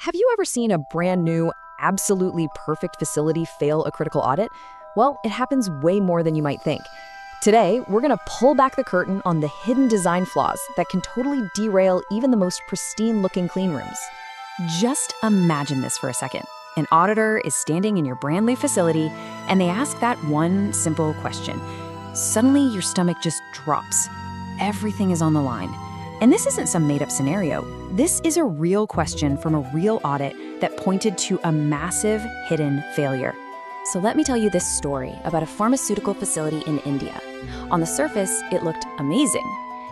Have you ever seen a brand new, absolutely perfect facility fail a critical audit? Well, it happens way more than you might think. Today, we're going to pull back the curtain on the hidden design flaws that can totally derail even the most pristine-looking clean rooms. Just imagine this for a second. An auditor is standing in your brand new facility, and they ask that one simple question. Suddenly, your stomach just drops. Everything is on the line. And this isn't some made-up scenario. This is a real question from a real audit that pointed to a massive hidden failure. So let me tell you this story about a pharmaceutical facility in India. On the surface, it looked amazing.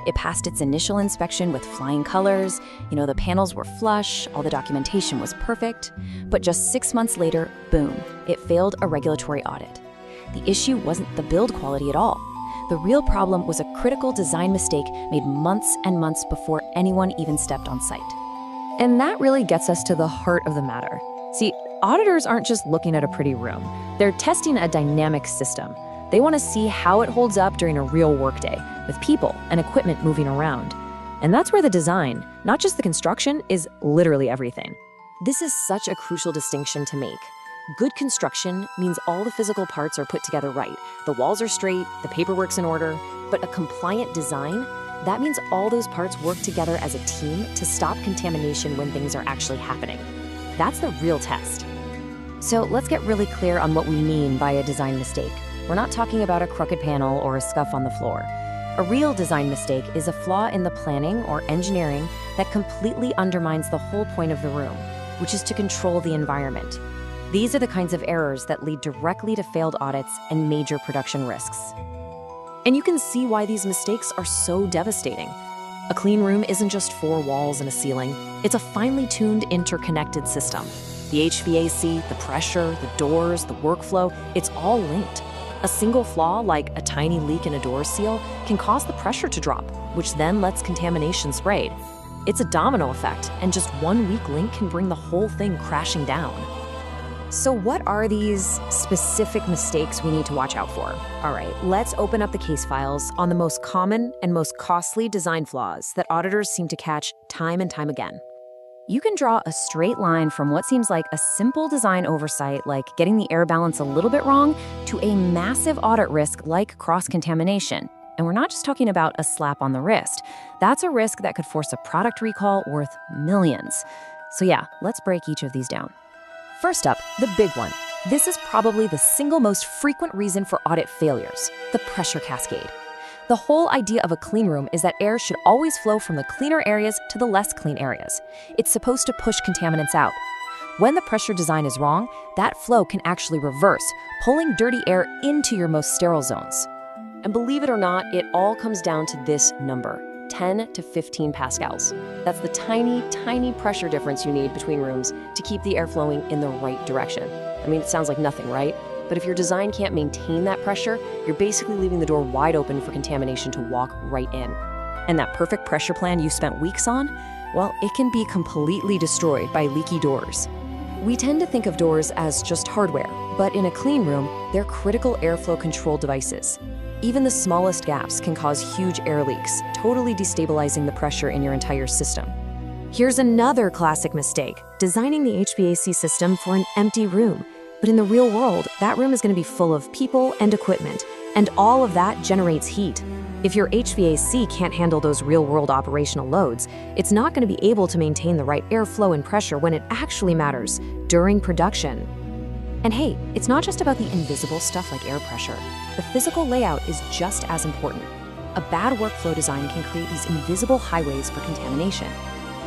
It passed its initial inspection with flying colors, the panels were flush, all the documentation was perfect. But just 6 months later, boom, it failed a regulatory audit. The issue wasn't the build quality at all. The real problem was a critical design mistake made months and months before anyone even stepped on site. And that really gets us to the heart of the matter. See, auditors aren't just looking at a pretty room. They're testing a dynamic system. They want to see how it holds up during a real workday, with people and equipment moving around. And that's where the design, not just the construction, is literally everything. This is such a crucial distinction to make. Good construction means all the physical parts are put together right. The walls are straight, the paperwork's in order. But a compliant design, that means all those parts work together as a team to stop contamination when things are actually happening. That's the real test. So let's get really clear on what we mean by a design mistake. We're not talking about a crooked panel or a scuff on the floor. A real design mistake is a flaw in the planning or engineering that completely undermines the whole point of the room, which is to control the environment. These are the kinds of errors that lead directly to failed audits and major production risks. And you can see why these mistakes are so devastating. A clean room isn't just 4 walls and a ceiling. It's a finely tuned, interconnected system. The HVAC, the pressure, the doors, the workflow, it's all linked. A single flaw, like a tiny leak in a door seal, can cause the pressure to drop, which then lets contamination spread. It's a domino effect, and just one weak link can bring the whole thing crashing down. So what are these specific mistakes we need to watch out for? All right, let's open up the case files on the most common and most costly design flaws that auditors seem to catch time and time again. You can draw a straight line from what seems like a simple design oversight, like getting the air balance a little bit wrong, to a massive audit risk like cross-contamination. And we're not just talking about a slap on the wrist. That's a risk that could force a product recall worth millions. So yeah, let's break each of these down. First up, the big one. This is probably the single most frequent reason for audit failures, the pressure cascade. The whole idea of a clean room is that air should always flow from the cleaner areas to the less clean areas. It's supposed to push contaminants out. When the pressure design is wrong, that flow can actually reverse, pulling dirty air into your most sterile zones. And believe it or not, it all comes down to this number. 10 to 15 pascals. That's the tiny, tiny pressure difference you need between rooms to keep the air flowing in the right direction. I mean, it sounds like nothing, right? But if your design can't maintain that pressure, you're basically leaving the door wide open for contamination to walk right in. And that perfect pressure plan you spent weeks on, well, it can be completely destroyed by leaky doors. We tend to think of doors as just hardware, but in a clean room, they're critical airflow control devices. Even the smallest gaps can cause huge air leaks, totally destabilizing the pressure in your entire system. Here's another classic mistake, designing the HVAC system for an empty room. But in the real world, that room is going to be full of people and equipment, and all of that generates heat. If your HVAC can't handle those real-world operational loads, it's not going to be able to maintain the right airflow and pressure when it actually matters, during production. And hey, it's not just about the invisible stuff like air pressure. The physical layout is just as important. A bad workflow design can create these invisible highways for contamination.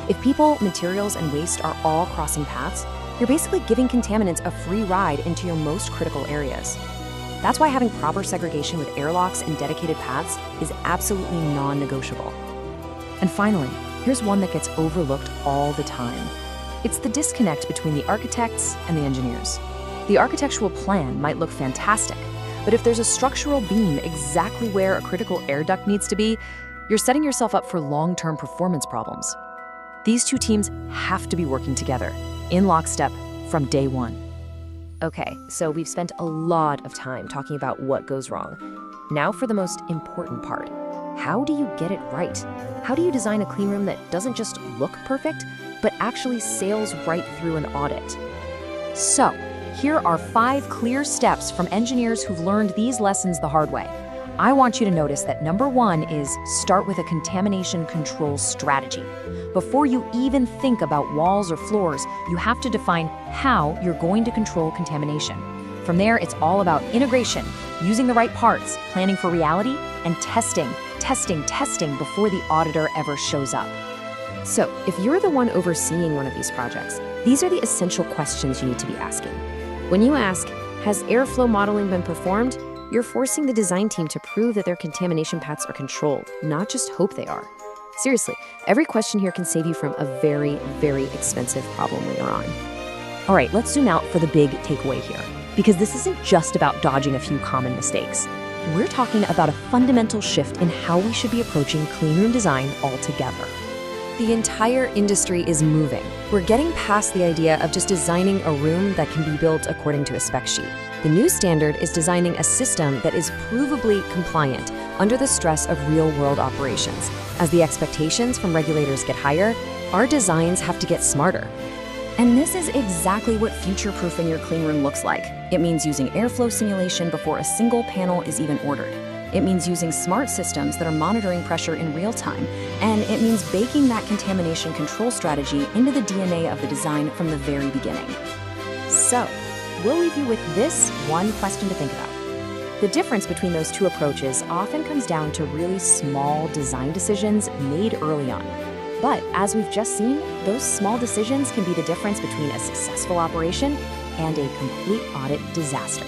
If people, materials, and waste are all crossing paths, you're basically giving contaminants a free ride into your most critical areas. That's why having proper segregation with airlocks and dedicated paths is absolutely non-negotiable. And finally, here's one that gets overlooked all the time. It's the disconnect between the architects and the engineers. The architectural plan might look fantastic, but if there's a structural beam exactly where a critical air duct needs to be, you're setting yourself up for long-term performance problems. These two teams have to be working together, in lockstep, from day one. Okay, so we've spent a lot of time talking about what goes wrong. Now for the most important part. How do you get it right? How do you design a clean room that doesn't just look perfect, but actually sails right through an audit. So, here are 5 clear steps from engineers who've learned these lessons the hard way. I want you to notice that number 1 is start with a contamination control strategy. Before you even think about walls or floors, you have to define how you're going to control contamination. From there, it's all about integration, using the right parts, planning for reality, and testing before the auditor ever shows up. So, if you're the one overseeing one of these projects, these are the essential questions you need to be asking. When you ask, has airflow modeling been performed? You're forcing the design team to prove that their contamination paths are controlled, not just hope they are. Seriously, every question here can save you from a very, very expensive problem later on. All right, let's zoom out for the big takeaway here, because this isn't just about dodging a few common mistakes. We're talking about a fundamental shift in how we should be approaching cleanroom design altogether. The entire industry is moving. We're getting past the idea of just designing a room that can be built according to a spec sheet. The new standard is designing a system that is provably compliant under the stress of real-world operations. As the expectations from regulators get higher, our designs have to get smarter. And this is exactly what future-proofing your cleanroom looks like. It means using airflow simulation before a single panel is even ordered. It means using smart systems that are monitoring pressure in real time. And it means baking that contamination control strategy into the DNA of the design from the very beginning. So, we'll leave you with this one question to think about. The difference between those two approaches often comes down to really small design decisions made early on. But as we've just seen, those small decisions can be the difference between a successful operation and a complete audit disaster.